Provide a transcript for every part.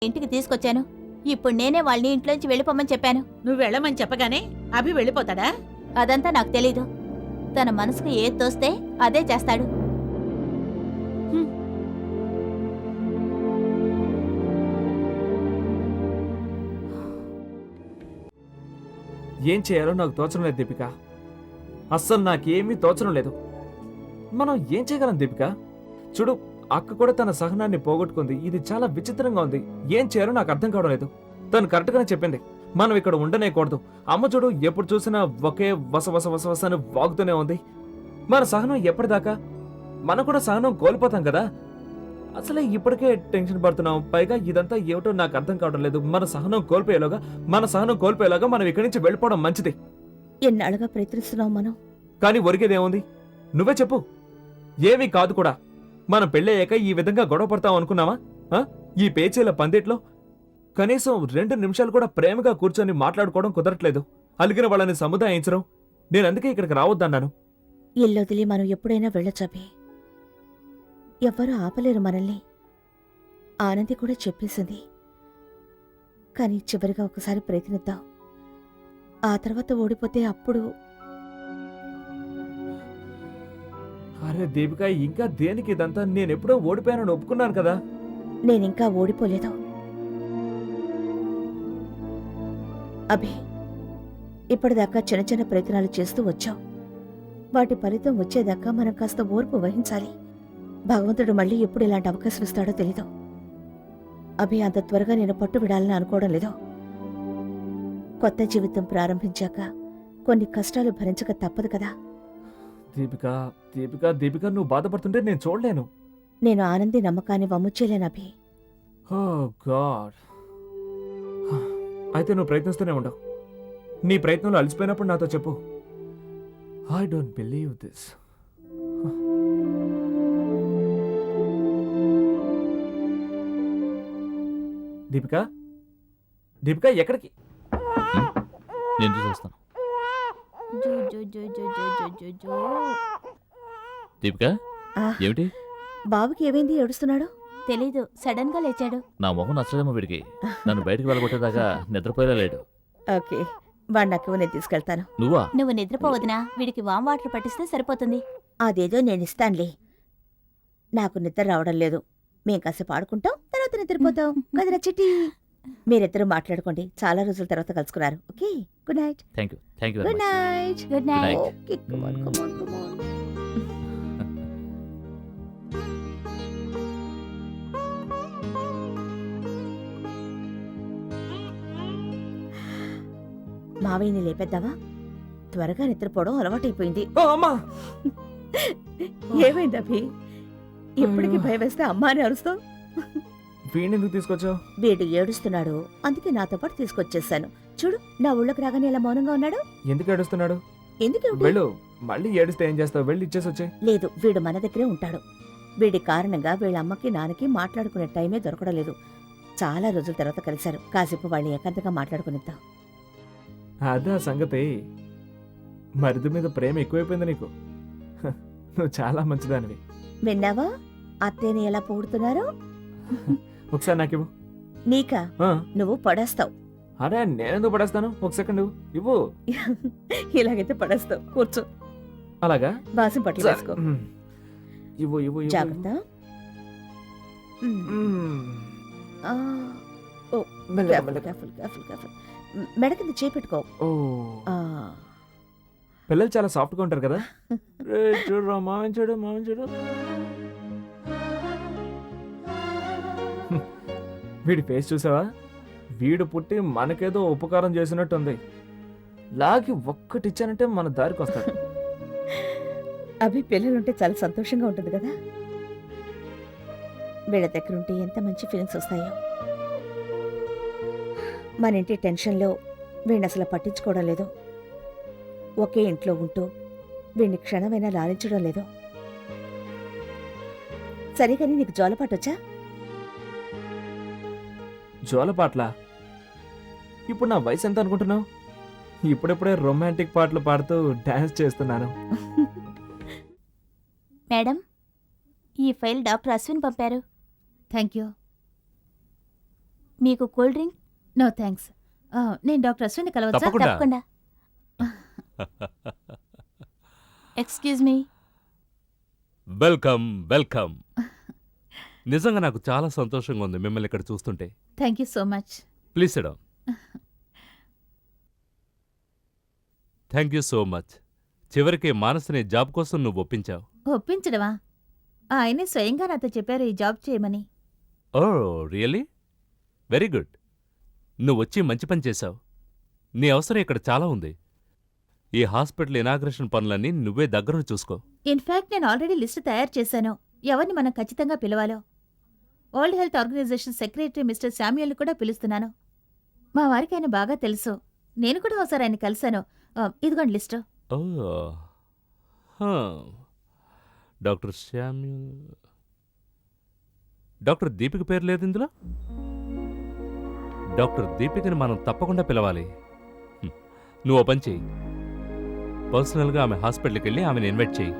ఇంటికి తీసుకొచ్చాను. ఇప్పుడు నేనే వాళ్ళని ఇంట్లోంచి వెళ్ళిపోమని చెప్పాను. నువ్వు వెళ్ళమని చెప్పగానే అభి వెళ్ళిపోతాడా? అదంతా నాకు తెలీదు. తన మనసుకు ఏది తోస్తే అదే చేస్తాడు. ఏం చేయాలో నాకు తోచడం లేదు దీపిక. అస్సలు నాకేమీ తోచడం లేదు. మనం ఏం చేయగలం దీపిక? చూడు, అక్క కూడా తన సహనాన్ని పోగొట్టుకుంది. ఇది చాలా విచిత్రంగా ఉంది. ఏం చేయాలో నాకు అర్థం కావడం లేదు. తను కరెక్ట్గానే చెప్పింది, మనం ఇక్కడ ఉండనేకూడదు. అమ్మ చూడు, ఎప్పుడు చూసినా ఒకే వస అని వాగుతూనే ఉంది. మన సహనం ఎప్పటిదాకా? మనం కూడా సహనం కోల్పోతాం కదా. అసలే ఇప్పటికే టెన్షన్ పడుతున్నాం. పైగా ఇదంతా ఏమిటో నాకు అర్థం కావడం లేదు. మన సహనం కోల్పోయేలాగా మనం ఇక్కడి నుంచి వెళ్ళిపోవడం మంచిది. ఎన్నాళ్ళుగా ప్రయత్నిస్తున్నాం మనం. కానీ ఒరిగేదేముంది? నువ్వే చెప్పు. ఏమీ కాదు కూడా. మనం పెళ్ళయ్యాక ఈ విధంగా గొడవ పడతాం అనుకున్నావా? ఈ పేచీల పందిట్లో కనీసం 2 నిమిషాలు కూడా ప్రేమగా కూర్చొని మాట్లాడుకోవడం కుదరట్లేదు. అలిగిన వాళ్ళని సముదాయించడం. నేనందుకే ఇక్కడికి రావద్దన్నాను. ఇల్లొదిలి మనం ఎప్పుడైనా వెళ్ళొచ్చబి. ఎవ్వరూ ఆపలేరు మనల్ని. ఆనంది కూడా చెప్పేసింది. కానీ చివరిగా ఒకసారి ప్రయత్నిద్దాం. ఆ తర్వాత ఓడిపోతే అప్పుడు. అరే దీపిక, ఇంకా దేనికి ఇదంతా? నేనెప్పుడో ఓడిపోయానని ఒప్పుకున్నాను కదా. నేనింకా ఓడిపోలేదు అభి. ఇప్పటిదాకా చిన్న చిన్న ప్రయత్నాలు చేస్తూ వచ్చాం. వాటి ఫలితం వచ్చేదాకా మనం కాస్త ఓర్పు వహించాలి. భగవంతుడు మళ్ళీ ఎప్పుడు ఇలాంటి అవకాశం ఇస్తాడో తెలీదు అభి. అంత త్వరగా నేను పట్టు విడాలని అనుకోవడం లేదు. కొత్త జీవితం ప్రారంభించాక కొన్ని కష్టాలు భరించక తప్పదు కదా. దీపిక దీపిక దీపిక, నువ్వు బాధపడుతుంటే నేను చూడలేను. నేను ఆనంది నమ్మకాన్ని వమ్ముచ్చేలేను అభి. ఓ గాడ్. అయితే నువ్వు ప్రయత్నిస్తూనే ఉండవు. నీ ప్రయత్నంలో అలసిపోయినప్పుడు నాతో చెప్పు. I don't believe this. Deepika Deepika, ఎక్కడికి? నేను చూసి వస్తాను. దీపిక, ఆ, ఏమిటి? బాబుకి ఏమైంది? ఏడుస్తున్నాడు? తెలీదు, సడన్ గా లేచాడు. నా మొహం నచ్చలేమో వీడికి. నన్ను బయటికి వెళ్ళగొట్టేదాకా నిద్రపోయేలా లేడు. ఓకే, వాడు నాకు నేను తీసుకెళ్తాను. నువ్వా? నువ్వు నిద్రపోవద్దునా? వీడికి వామ్ వాటర్ పట్టిస్తే సరిపోతుంది. అదేదో నేను ఇస్తానులే. నాకు నిద్ర రావడం లేదు. మేం కాసేపు ఆడుకుంటాం, తర్వాత నిద్రపోతాం కదరా చిట్టి. మీరిద్దరూ మాట్లాడుకోండి. చాలా రోజుల తర్వాత కలుసుకున్నారు. Okay, good night. Thank you good night. Good night. Okay, come on, come on, come on. మావయ్యని లేపేద్దావా? త్వరగా నిద్రపోవడం అలవాటైపోయింది. ఓ అమ్మా! ఏమైంది అభి? ఎప్పటికీ భయం వేస్తే అమ్మా అని అరుస్తావు? వీడిని ఎందుకు తీసుకొచ్చావు? వీడు ఏడుస్తున్నాడు, అందుకే నాతో పాటు తీసుకొచ్చేసాను. చూడు, నా ఊళ్ళోకి రాగానే ఇలా మౌనంగా ఉన్నాడు. ఎందుకు ఏడుస్తున్నాడు? ఎందుకు? వెళ్ళు. మళ్ళీ ఏడిస్తే ఏం చేస్తావు? వెళ్ళి ఇచ్చేసి వచ్చాయి. లేదు, వీడు మన దగ్గరే ఉంటాడు. వీడి కారణంగా వీళ్ళ అమ్మకి నాన్నకి మాట్లాడుకునే టైమే దొరకడం లేదు. చాలా రోజుల తర్వాత కలిశారు. కాసేపు వాళ్ళని ఏకాంతంగా మాట్లాడుకునిద్దాం. అదా సంగతి. మరిది మీద ప్రేమ ఎక్కువైపోయింది నీకు. నువ్వు చాలా మంచిదానివి. విన్నావా అత్తయ్యని ఎలా పొగుడుతున్నారో? ఒకసారి నాకివ్వు. నీకా? ఆ, నువ్వు పడేస్తావు. అరే నేనెందుకు పడేస్తాను? ఒక సెకండ్ ఇవ్వు. ఇలాగైతే పడేస్తావు. కూర్చో. అలాగా? బాసం పట్ల వేసుకో. ఇవ్వు ఇవ్వు ఇవ్వు. జాగ్రత్త. ఆ, ఓ, మెల్లగా, careful, మెల్లగా. careful, careful, careful. మెడ కింద చేపెట్టుకో. ఓ, ఆ, పిల్లలు చాలా సాఫ్ట్ గా ఉంటారు కదా. రే, చూడు మామని చూడు. వీడి ఫేస్ చూసావా? వీడు పుట్టి మనకేదో ఉపకారం చేసినట్టుంది. లాగి ఒక్కటిచ్చానంటే మన దారికి వస్తాడు. అభి పిల్లలుంటే చాలా సంతోషంగా ఉంటుంది కదా. వీళ్ళ దగ్గర ఉంటే ఎంత మంచి ఫీలింగ్స్ వస్తాయో. మన ఇంటి టెన్షన్లో వీడిని అసలు పట్టించుకోవడం లేదు. ఒకే ఇంట్లో ఉంటూ వీడిని క్షణమైనా లాలించడం లేదు. సరే కానీ నీకు జోలపాటొచ్చా? జోలపాట్ల? ఇప్పుడు నా వయసు ఎంత అనుకుంటున్నావు? ఇప్పుడెప్పుడే రొమాంటిక్ పాటలు పాడుతూ డాన్స్ చేస్తున్నాను. మేడం, ఈ ఫైల్ డాక్టర్ అశ్విన్ పంపారు. Thank you. మీకు కూల్ డ్రింక్? No thanks. నేను డాక్టర్ అశ్విని కలవచ్చా? తప్పకుండా. తప్పకుండా. Excuse me. Welcome welcome. నిజంగా నాకు చాలా సంతోషంగా ఉంది మిమ్మల్ని ఇక్కడ చూస్తుంటే. Thank you so much. Please sit down. Thank you so much. చివరికి మానసిని జాబ్ కోసం నువ్వు ఒప్పించావు. ఒప్పించడమా? ఆయనే స్వయంగా నాతో చెప్పారు ఈ జాబ్ చేయమని. ఓ రియల్లీ? Very good. నువ్వు వచ్చి మంచి పని చేశావు. నీ అవసరం ఇక్కడ చాలా ఉంది. ఈ హాస్పిటల్ ఇనాగ్రేషన్ పనులన్నీ నువ్వే దగ్గరుండి చూసుకో. ఇన్ఫాక్ట్ నేను ఆల్రెడీ లిస్టు తయారు చేశాను, ఎవరిని మనం ఖచ్చితంగా పిలవాలో. World health organization secretary mister శామ్యూల్ని కూడా పిలుస్తున్నాను. మా వారికి ఆయన బాగా తెలుసు. నేను కూడా ఒకసారి ఆయన కలిశాను. ఇదిగోండి లిస్టు. ఓ హా. Doctor Samuel. డాక్టర్ దీపిక పేరు లేదు ఇందులో. డాక్టర్ దీపికని మనం తప్పకుండా పిలవాలి. నువ్వు ఓ పని చెయ్యి. పర్సనల్గా ఆమె హాస్పిటల్కి వెళ్ళి ఆమెను ఇన్వైట్ చెయ్యి.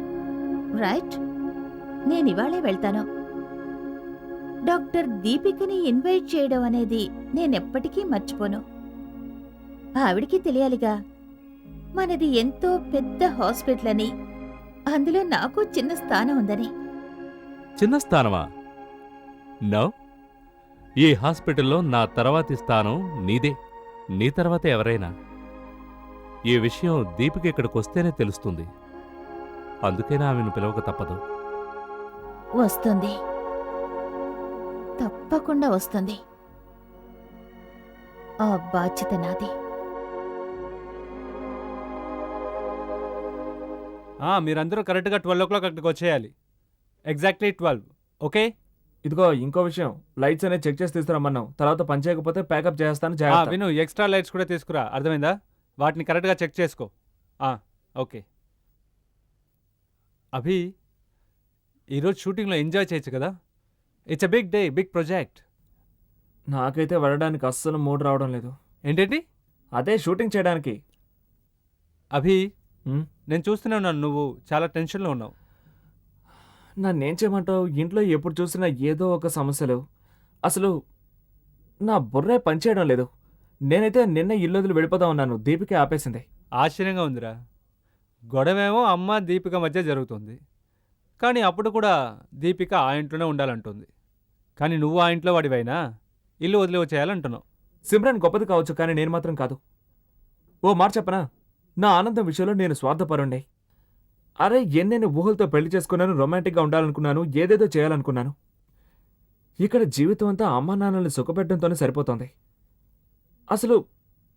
రైట్, నేను ఇవాళే వెళ్తాను. డాక్టర్ దీపికని ఇన్వైట్ చేయడం అనేది నేనెప్పటికీ మర్చిపోను. ఆవిడికి తెలియాలిగా మనది ఎంతో పెద్ద హాస్పిటల్ అని, అందులో నాకు చిన్న స్థానం ఉందని. చిన్న స్థానమా? నో, ఈ హాస్పిటల్లో నా తర్వాతి స్థానం నీదే. నీ తర్వాత ఎవరైనా. ఈ విషయం దీపిక ఇక్కడికి వస్తేనే తెలుస్తుంది. అందుకైనా ఆమెను పిలవక తప్పదు. వస్తుంది, తప్పకుండా వస్తుంది. ఆ బాధ్యత నాది. మీరందరూ కరెక్ట్గా 12 o'clock అక్కడికి వచ్చేయాలి. ఎగ్జాక్ట్లీ 12. ఓకే? ఇదిగో ఇంకో విషయం, లైట్స్ అనేది చెక్ చేసి తీసుకురమ్మన్నాం. తర్వాత పని చేయకపోతే ప్యాకప్ చేస్తాను. విను, ఎక్స్ట్రా లైట్స్ కూడా తీసుకురా. అర్థమైందా? వాటిని కరెక్ట్గా చెక్ చేసుకో. ఓకే. అభి, ఈరోజు షూటింగ్లో ఎంజాయ్ చేయొచ్చు కదా. It's a big day, big project. నాకైతే వెళ్ళడానికి అస్సలు మూడ్ రావడం లేదు. ఏంటండి? అదే షూటింగ్ చేయడానికి. అభి, ఉమ్, నేను చూస్తూనే ఉన్నాను, నువ్వు చాలా టెన్షన్లో ఉన్నావు. నన్నేం చేయమంటావు? ఇంట్లో ఎప్పుడు చూసినా ఏదో ఒక సమస్యలు. అసలు నా బుర్రే పనిచేయడం లేదు. నేనైతే నిన్న ఇల్లొదిలి వెళ్ళిపోతా ఉన్నాను. దీపికే ఆపేసింది. ఆశ్చర్యంగా ఉందిరా. గొడవేమో అమ్మ దీపిక మధ్య జరుగుతుంది, కానీ అప్పుడు కూడా దీపిక ఆ ఇంట్లోనే ఉండాలంటుంది. కానీ నువ్వు ఆ ఇంట్లో వాడివైనా ఇల్లు వదిలి వచ్చేయాలంటున్నావు. సిమ్రన్ గొప్పది కావచ్చు, కానీ నేను మాత్రం కాదు. ఓ మాట చెప్పనా? నా ఆనందం విషయంలో నేను స్వార్థపరుండే. అరే, ఎన్నెన్ని ఊహలతో పెళ్లి చేసుకున్నాను, రొమాంటిక్గా ఉండాలనుకున్నాను, ఏదేదో చేయాలనుకున్నాను. ఇక్కడ జీవితం అంతా అమ్మా నాన్నల్ని సుఖపెట్టడంతోనే సరిపోతోంది. అసలు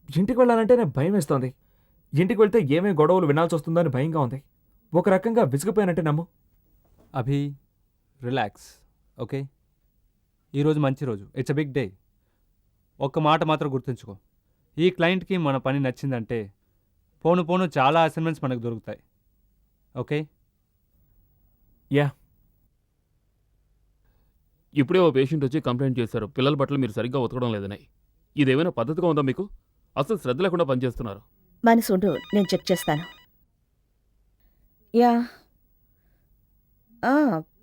ఇంటికి వెళ్ళాలంటే నేను భయం వేస్తోంది. ఇంటికి వెళ్తే ఏమేమి గొడవలు వినాల్సి వస్తుందో అని భయంగా ఉంది. ఒక రకంగా విసిగిపోయినట్టే నమ్ము. అభి, రిలాక్స్. ఓకే? ఈరోజు మంచి రోజు. It's a big day. ఒక్క మాట మాత్రం గుర్తుంచుకో, ఈ క్లయింట్కి మన పని నచ్చిందంటే పోను పోను చాలా అసైన్మెంట్స్ మనకు దొరుకుతాయి. ఓకే? ఇప్పుడే ఓ పేషెంట్ వచ్చి కంప్లైంట్ చేశారు, పిల్లల బట్టలు మీరు సరిగ్గా ఉతకడం లేదని. ఇదేమైనా పద్ధతిగా ఉందా మీకు? అసలు శ్రద్ధ లేకుండా పనిచేస్తున్నారు. మనసుండు, నేను చెక్ చేస్తాను. Yeah,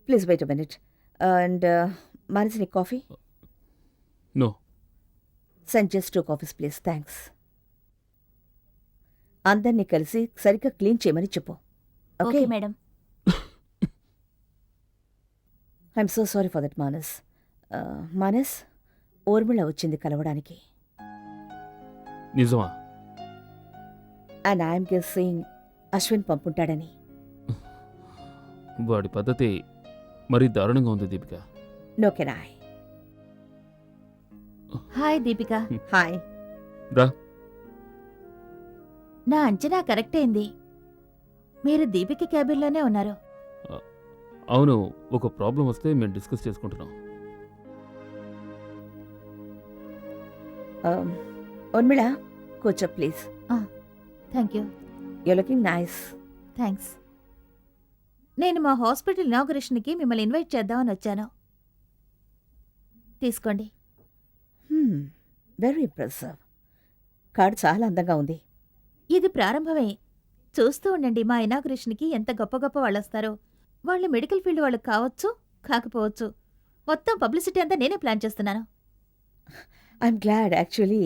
please wait a minute. And మనసుని coffee? No. Send just 2 coffees please. Thanks. అందరినీ కలిసి సరిగ్గా క్లీన్ చేయమని చెప్పు. Okay okay madam. I'm so sorry for that Manas. Manas, Urmila వచ్చింది కలవడానికి. నిజమా? అండ్ ఐఎమ్ గెస్సింగ్ అశ్విన్ పంపుంటాడని. వాడి పద్ధతి మరీ దారుణంగా ఉంది Deepika. No can I? Hi Deepika. Hi. రా. నా అంచనా కరెక్ట్ అయింది. మీరు దీపిక క్యాబిన్లోనే ఉన్నారు. అవును, ఒక ప్రాబ్లం వస్తే మేము డిస్కస్ చేసుకుంటున్నాం. ఊర్మిళ, కూర్చో please. Thank you. You looking nice. Thanks. నేను మా హాస్పిటల్ ఇనాగరేషన్కి మిమ్మల్ని ఇన్వైట్ చేద్దామని వచ్చాను. తీసుకోండి. Very impressive. కార్డు చాలా అందంగా ఉంది. ఇది ప్రారంభమే. చూస్తూ ఉండండి, మా ఇనాగరేషన్కి ఎంత గొప్ప గొప్ప వాళ్ళు వస్తారో. వాళ్ళు మెడికల్ ఫీల్డ్ వాళ్ళు కావచ్చు, కాకపోవచ్చు. మొత్తం పబ్లిసిటీ అంతా నేనే ప్లాన్ చేస్తున్నాను. ఐఎమ్ గ్లాడ్ యాక్చువల్లీ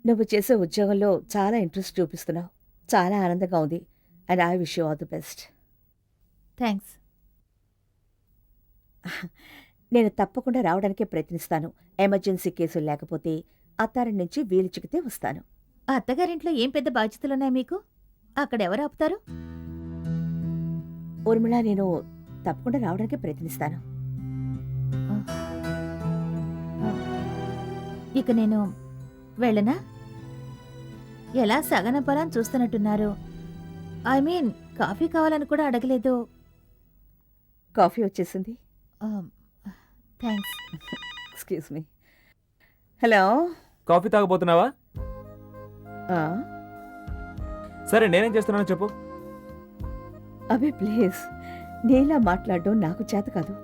నువ్వు చేసే ఉద్యోగంలో చాలా ఇంట్రెస్ట్ చూపిస్తున్నావు. చాలా ఆనందంగా ఉంది. And I wish you all the best. Thanks. నేను తప్పకుండా రావడానికే ప్రయత్నిస్తాను. ఎమర్జెన్సీ కేసులు లేకపోతే అత్తారింటి నుంచి వీలు చిక్కితే వస్తాను. ఆ అత్తగారింట్లో ఏం పెద్ద బాధ్యతలున్నాయి మీకు? అక్కడ ఎవరు ఆపుతారు? ఊర్మిళ, నేను తప్పకుండా రావడానికే ప్రయత్నిస్తాను. ఇక నేను వెళ్ళనా? ఎలా సగనపరాని చూస్తున్నట్టున్నారు. ఐ మీన్ కాఫీ కావాలని కూడా అడగలేదు. కాఫీ వచ్చేసింది. Thanks. Excuse me. Hello. Coffee తాగబోతున్నావా? ఆ, సరే, నేనేం చేస్తున్నానో చెప్పు. అబే ప్లీజ్, నీలా మాట్లాడడం నాకు చేత కాదు.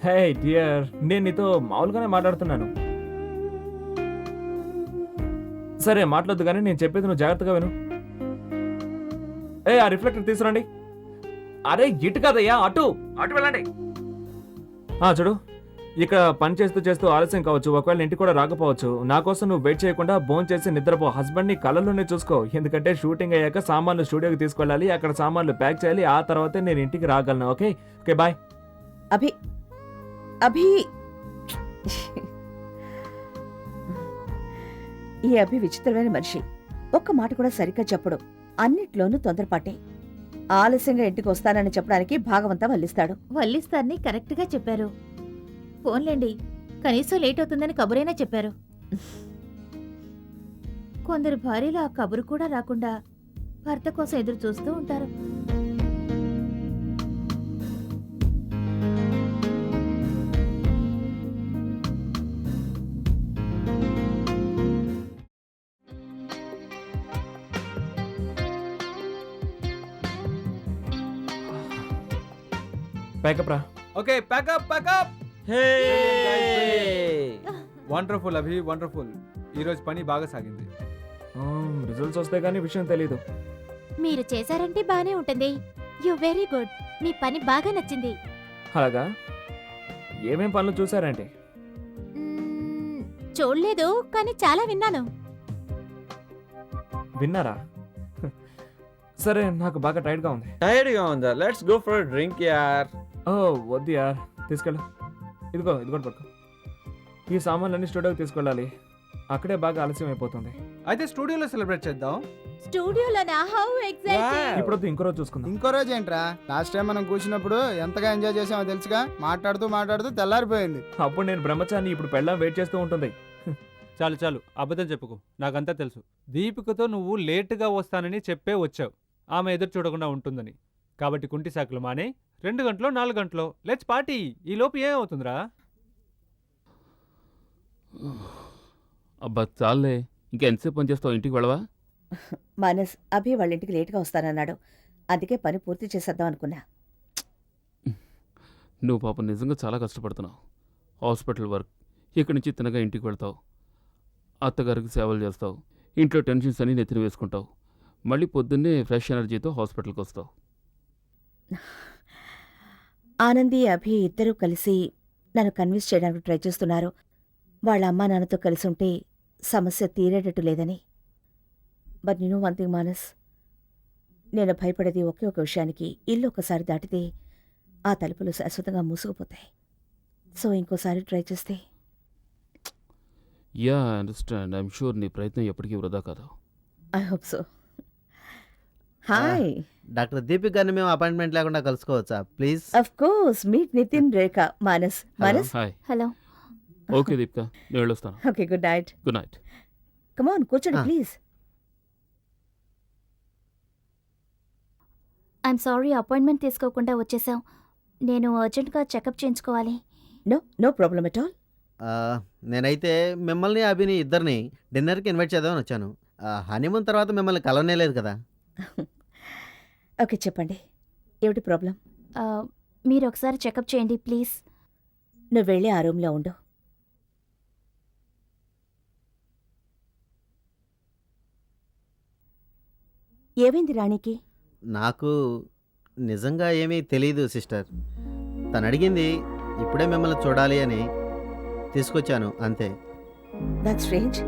హే డియర్, నేను నీతో మామూలుగానే మాట్లాడుతున్నాను. సరే మాట్లాడదు కానీ నేను చెప్పేది నువ్వు జాగ్రత్తగా విను. ఆ రిఫ్లెక్టర్ తీసుకురండి. అరే ఇటు కాదయ్యా, అటు అటు వెళ్ళండి. చూడు, ఇక్కడ పని చేస్తూ చేస్తూ ఆలస్యం కావచ్చు, ఒకవేళ ఇంటికి కూడా రాకపోవచ్చు. నా కోసం నువ్వు వెయిట్ చేయకుండా భోన్ చేసి నిద్రపో. హస్బెండ్ని కళ్ళలోనే చూసుకో, ఎందుకంటే షూటింగ్ అయ్యాక సామాన్లు స్టూడియోకి తీసుకెళ్ళాలి, అక్కడ సామాన్లు ప్యాక్ చేయాలి, ఆ తర్వాతే నేను ఇంటికి రాగలను. Okay okay, bye. Abhi Abhi ఈ అభి విచిత్రమైన మనిషి. ఒక్క మాట కూడా సరిగ్గా చెప్పడు. అన్నిట్లోనూ తొందరపాటే. ఆలస్యంగా ఇంటికి వస్తానని చెప్పడానికి భాగవంతా వల్లిస్తాడు. వల్లిస్తారని కరెక్ట్గా చెప్పారు. ఫోన్లేండి, కనీసం లేట్ అవుతుందని కబురైనా చెప్పారు. కొందరు భార్యలు ఆ కబురు కూడా రాకుండా భర్త కోసం ఎదురు చూస్తూ ఉంటారు. ప్యాకప్ రా. Okay, pack up pack up. Wonderful Abhi, wonderful. ఈరోజు పని బాగా సాగింది. రిజల్ట్స్ వస్తే కానీ విషయం తెలీదు. మీరు చేశారంటే బానే ఉంటుంది. You very good. మీ పని బాగా నచ్చింది. అలాగా? ఏమేం పనులు చూసారంటే? చూడలేదు, కానీ చాలా విన్నాను. విన్నారా? సరే, నాకు బాగా టైర్డ్గా ఉంది. టైర్డ్గా ఉందా? లెట్స్ గో ఫర్ డ్రింక్ యార్. వద్దు యార్, తీసుకెళ్ళు. ఇదిగో పట్టుకో. ఈ సామాన్లన్నీ స్టూడియోకి తీసుకెళ్ళాలి, అక్కడే బాగా ఆలస్యం అయిపోతుంది. అయితే స్టూడియోలో సెలబ్రేట్ చేద్దాం. స్టూడియోలోనా? How exciting. ఇప్పుడు ఇంకో రోజు చూసుకుందాం. ఇంకో రోజు ఏంట్రా? లాస్ట్ టైం మనం కూర్చున్నప్పుడు ఎంతగా ఎంజాయ్ చేసామో తెలుసుగా. మాట్లాడుతూ మాట్లాడుతూ తెల్లారిపోయింది. అప్పుడు నేను బ్రహ్మచారిని, ఇప్పుడు పెళ్ళాం వెయిట్ చేస్తూ ఉంటుంది. చాలు చాలు, అబద్ధం చెప్పుకో. నాకంతా తెలుసు. దీపికతో నువ్వు లేటుగా వస్తానని చెప్పే వచ్చావు, ఆమె ఎదురు చూడకుండా ఉంటుందని. కాబట్టి కుంటి సాకులు మానే 2 గంటలో 4 గంటలో లెట్స్ పార్టీ. ఈ లోపు ఏమవుతుందిరా? అబ్బా చాలే, ఇంకా ఎంతసేపు పని చేస్తావు? ఇంటికి వెళ్ళవా? మానస్, అభి వాళ్ళ ఇంటికి లేట్గా వస్తానన్నాడు. అందుకే పని పూర్తి చేసేద్దాం అనుకున్నా. నువ్వు పాపం నిజంగా చాలా కష్టపడుతున్నావు. హాస్పిటల్ వర్క్, ఇక్కడి నుంచి తినగా ఇంటికి వెళ్తావు, అత్తగారికి సేవలు చేస్తావు, ఇంట్లో టెన్షన్స్ అని నెత్తిన వేసుకుంటావు, మళ్ళీ పొద్దున్నే ఫ్రెష్ ఎనర్జీతో హాస్పిటల్కి వస్తావు. ఆనంది, అభి ఇద్దరూ కలిసి నన్ను కన్విన్స్ చేయడానికి ట్రై చేస్తున్నారు. వాళ్ళ అమ్మా నాన్నతో కలిసి ఉంటే సమస్య తీరేటట్టు లేదని. But you know one thing Manas, నేను భయపడేది ఒకే ఒక విషయానికి. ఇల్లు ఒకసారి దాటితే ఆ తలుపులు శాశ్వతంగా మూసుకుపోతాయి. సో ఇంకోసారి ట్రై చేస్తే. Yeah, understand. ఐఎమ్ షూర్ నీ ప్రయత్నం ఎప్పటికీ వృధా కాదు. I hope so. Hi. Doctor Deepik గారిని మేము అపాయింట్మెంట్ లేకుండా కలుసుకోవచ్చా please? Of course, meet Nitin, Rekha, Manas. Manas, hi. Hello. Okay Deepika, నేను వెళ్ళొస్తాను. Okay, good night. Good night. Come on, కూర్చోండి ప్లీజ్. ఐఎమ్ సారీ, అపాయింట్మెంట్ తీసుకోకుండా వచ్చేసాం. నేను అర్జెంట్గా చెకప్ చేయించుకోవాలి. No problem at all. నేనైతే మిమ్మల్ని అభిని ఇద్దరిని డిన్నర్కి ఇన్వైట్ చేద్దామని వచ్చాను. హనీమూన్ తర్వాత మిమ్మల్ని కలవనే లేదు కదా. ఓకే, చెప్పండి, ఏమిటి ప్రాబ్లం? మీరు ఒకసారి చెకప్ చేయండి ప్లీజ్. నువ్వు వెళ్ళి ఆ రూమ్లో ఉండు. ఏమైంది రాణికి? నాకు నిజంగా ఏమీ తెలియదు సిస్టర్. తను అడిగింది ఇప్పుడే మిమ్మల్ని చూడాలి అని తీసుకొచ్చాను అంతే. That's strange.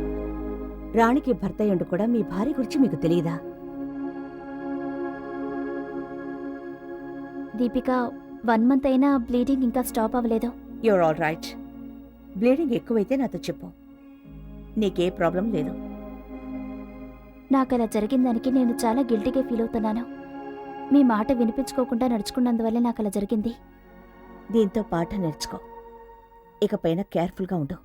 రాణికి భర్త అయ్యుండి కూడా మీ భార్య గురించి మీకు తెలియదా? దీపిక 1 మంత్ అయినా బ్లీడింగ్ ఇంకా స్టాప్ అవ్వలేదు. You're all right. బ్లీడింగ్ ఎక్కువైతే నాతో చెప్పు. నీకే ప్రాబ్లం లేదు. నాకు అలా జరిగిన దానికి నేను చాలా గిల్టీగా ఫీల్ అవుతున్నాను. మీ మాట వినిపించుకోకుండా నడుచుకున్నందువల్లే నాకు అలా జరిగింది. దీంతో పాఠం నేర్చుకో. ఇకపైన కేర్ఫుల్గా ఉండు.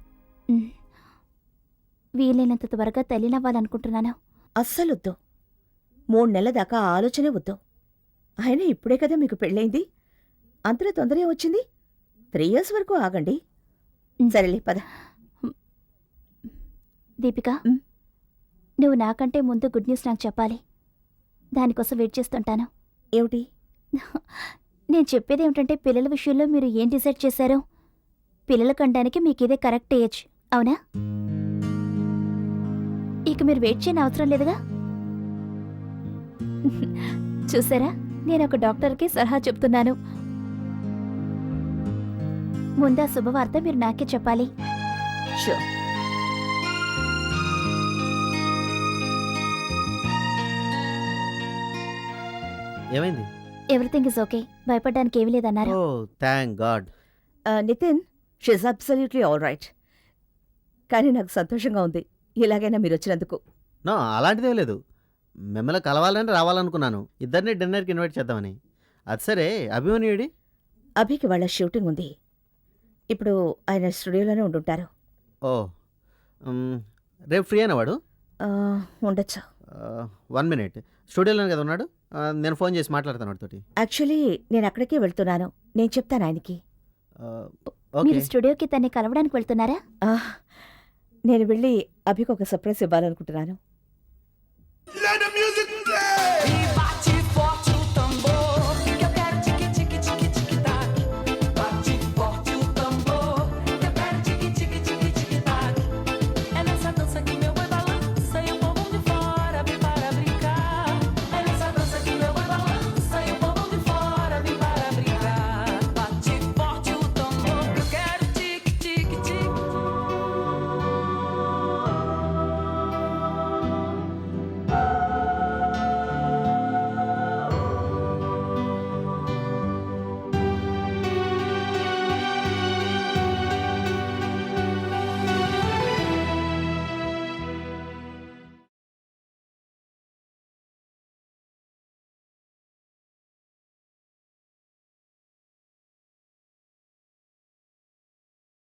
వీలైనంత త్వరగా తల్లినవ్వాలనుకుంటున్నాను. అస్సలొద్దు. 3 నెలల దాకా ఆ ఆలోచనే వద్దు. అయినా ఇప్పుడే కదా మీకు పెళ్ళైంది. అంతలో తొందరే వచ్చింది. 3 years వరకు ఆగండి. సరేలే పద. దీపిక, నువ్వు నాకంటే ముందు గుడ్ న్యూస్ నాకు చెప్పాలి. దానికోసం వెయిట్ చేస్తుంటాను. ఏమిటి? నేను చెప్పేది ఏమిటంటే, పిల్లల విషయంలో మీరు ఏం డిసైడ్ చేశారు? పిల్లల కనడానికి మీకు ఇదే కరెక్ట్ ఏజ్, అవునా? ఇక మీరు వెయిట్ చేయని అవసరం లేదుగా. చూసారా, నేను ఒక డాక్టర్కి సలహా చెప్తున్నాను. ముందా శుభవార్త మీరు నాకే చెప్పాలి. షూర్. ఏమైంది? Everything is okay. భయపడడానికి ఏమీ లేదన్నారు. Oh thank god. Nitin, she's absolutely all right. కానీ నాకు సంతోషంగా ఉంది ఇలాగైనా మీరు వచ్చినందుకు. నో, అలాంటిదేం లేదు. మిమ్మల్ని కలవాలని రావాలనుకున్నాను. ఇద్దరిని డిన్నర్కి ఇన్వైట్ చేద్దామని. అది సరే, అభిమన్యుడి? అభికి వాళ్ళ షూటింగ్ ఉంది. ఇప్పుడు ఆయన స్టూడియోలోనే ఉండుంటారు. ఓ, రేపు ఫ్రీ అయిన వాడు? ఉండొచ్చు. 1 minute. స్టూడియోలోనే కదా ఉన్నాడు? నేను ఫోన్ చేసి మాట్లాడతాను వాడితోటి. యాక్చువల్లీ నేను అక్కడికే వెళ్తున్నాను. నేను చెప్తాను ఆయనకి. ఓకే. మీరు స్టూడియోకి తన్ని కలవడానికి వెళ్తున్నారా? నేను వెళ్ళి అభికి ఒక సర్ప్రైజ్ ఇవ్వాలనుకుంటున్నాను. Let the music play.